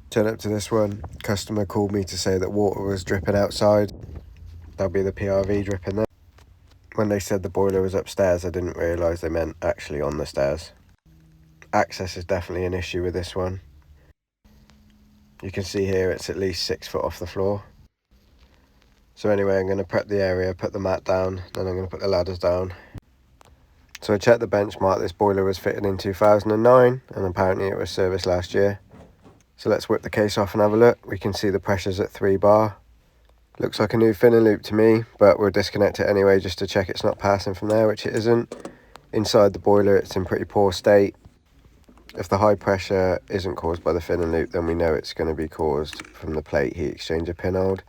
Turn up to this one. Customer called me to say that water was dripping outside. That'll be the PRV dripping there. When they said the boiler was upstairs, I didn't realise they meant actually on the stairs. Access is definitely an issue with this one. You can see here it's at least 6 foot off the floor. So anyway, I'm going to prep the area, put the mat down, then I'm going to put the ladders down. So I checked the benchmark. This boiler was fitted in 2009 and apparently it was serviced last year. So let's whip the case off and have a look. We can see the pressure's at 3 bar. Looks like a new filling loop to me, but we'll disconnect it anyway just to check it's not passing from there, which it isn't. Inside the boiler it's in pretty poor state. If the high pressure isn't caused by the filling loop, then we know it's going to be caused from the plate heat exchanger pinhold,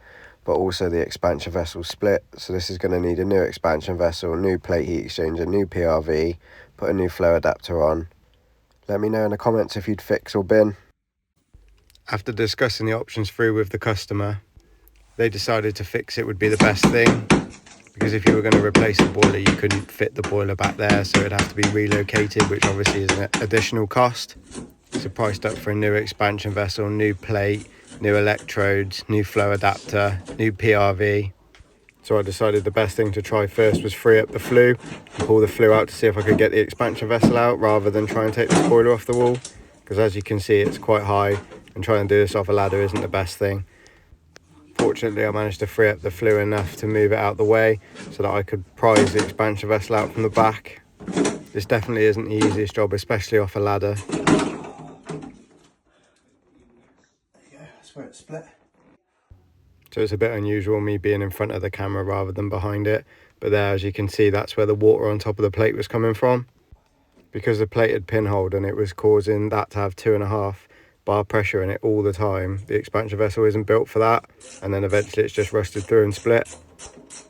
but also the expansion vessel split. So this is going to need a new expansion vessel, new plate heat exchanger, new PRV, put a new flow adapter on. Let me know in the comments if you'd fix or bin. After discussing the options through with the customer, they decided to fix it would be the best thing, because if you were going to replace the boiler you couldn't fit the boiler back there, so it'd have to be relocated, which obviously is an additional cost. So priced up for a new expansion vessel, new plate, new electrodes, new flow adapter, new PRV. So I decided the best thing to try first was free up the flue and pull the flue out to see if I could get the expansion vessel out rather than try and take the boiler off the wall, because as you can see it's quite high and trying to do this off a ladder isn't the best thing. Fortunately I managed to free up the flue enough to move it out the way so that I could prise the expansion vessel out from the back. This definitely isn't the easiest job, especially off a ladder. There you go, that's where it's split. So it's a bit unusual me being in front of the camera rather than behind it, but there, as you can see, that's where the water on top of the plate was coming from. Because the plate had pinholed and it was causing that to have 2.5 bar pressure in it all the time, the expansion vessel isn't built for that, and then eventually it's just rusted through and split.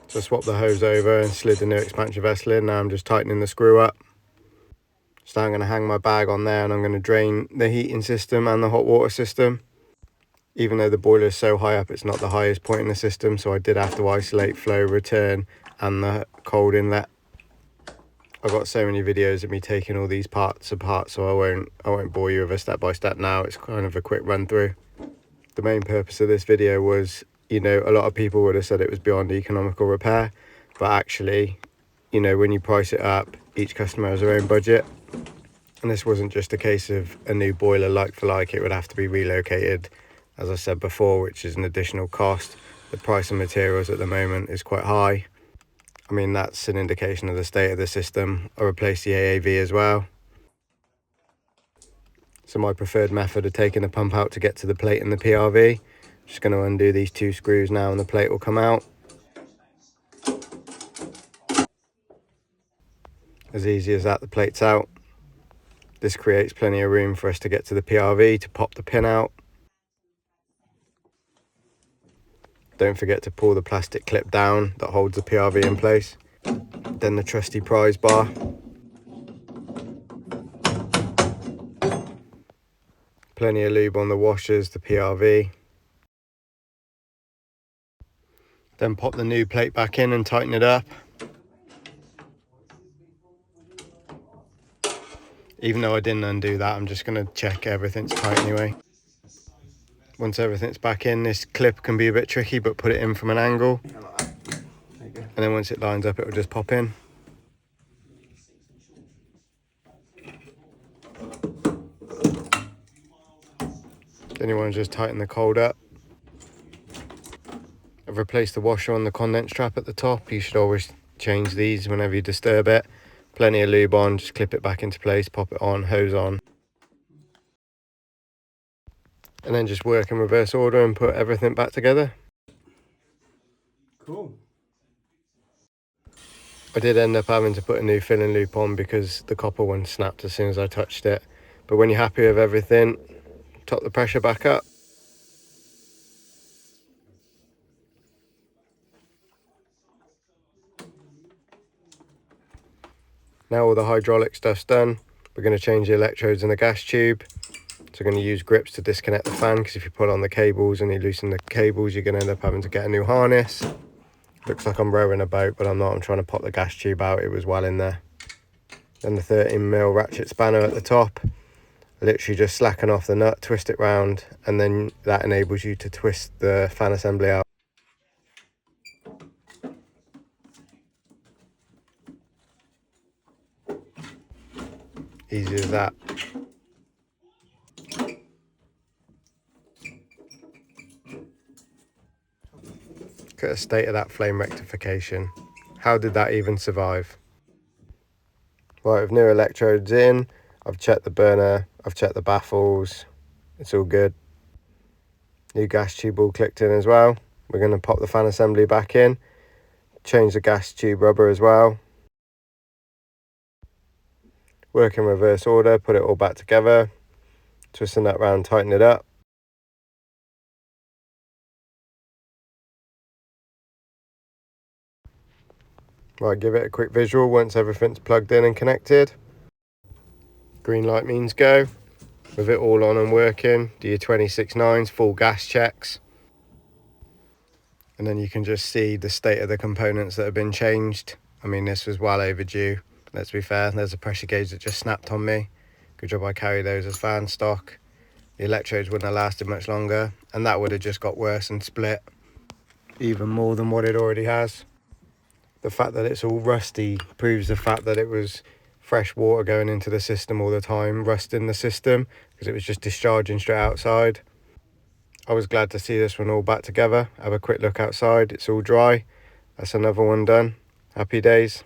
So I swapped the hose over and slid the new expansion vessel in. Now I'm just tightening the screw up. So I'm going to hang my bag on there and I'm going to drain the heating system and the hot water system. Even though the boiler is so high up, it's not the highest point in the system, so I did have to isolate flow, return and the cold inlet. I've got so many videos of me taking all these parts apart, so I won't bore you with a step by step now. It's kind of a quick run through. The main purpose of this video was, you know, a lot of people would have said it was beyond economical repair, but actually, you know, when you price it up, each customer has their own budget. And this wasn't just a case of a new boiler like for like, it would have to be relocated, as I said before, which is an additional cost. The price of materials at the moment is quite high. I mean, that's an indication of the state of the system. I replaced the AAV as well. So my preferred method of taking the pump out to get to the plate and the PRV. Just going to undo these 2 screws now and the plate will come out. As easy as that, the plate's out. This creates plenty of room for us to get to the PRV to pop the pin out. Don't forget to pull the plastic clip down that holds the PRV in place. Then the trusty prise bar. Plenty of lube on the washers, the PRV. Then pop the new plate back in and tighten it up. Even though I didn't undo that, I'm just going to check everything's tight anyway. Once everything's back in, this clip can be a bit tricky, but put it in from an angle. And then once it lines up, it will just pop in. Then you want to just tighten the cold up. I've replaced the washer on the condense trap at the top. You should always change these whenever you disturb it. Plenty of lube on, just clip it back into place, pop it on, hose on. And then just work in reverse order and put everything back together. Cool. I did end up having to put a new filling loop on because the copper one snapped as soon as I touched it. But when you're happy with everything, top the pressure back up. Now all the hydraulic stuff's done, we're going to change the electrodes in the gas tube. So we're going to use grips to disconnect the fan, because if you pull on the cables and you loosen the cables, you're going to end up having to get a new harness. Looks like I'm rowing a boat, but I'm not. I'm trying to pop the gas tube out. It was well in there. Then the 13mm ratchet spanner at the top. literally just slacken off the nut, twist it round, and then that enables you to twist the fan assembly out. Easy as that. Look at the state of that flame rectification. How did that even survive? Right, with new electrodes in, I've checked the burner, I've checked the baffles, it's all good. New gas tube all clicked in as well. We're going to pop the fan assembly back in, change the gas tube rubber as well. Work in reverse order, put it all back together, twisting that round, tighten it up. Right, give it a quick visual once everything's plugged in and connected. Green light means go. With it all on and working, do your 26.9s, full gas checks. And then you can just see the state of the components that have been changed. I mean, this was well overdue, let's be fair. There's a pressure gauge that just snapped on me. Good job I carry those as fan stock. The electrodes wouldn't have lasted much longer, and that would have just got worse and split even more than what it already has. The fact that it's all rusty proves the fact that it was fresh water going into the system all the time, rust in the system, because it was just discharging straight outside. I was glad to see this one all back together. Have a quick look outside, it's all dry. That's another one done. Happy days.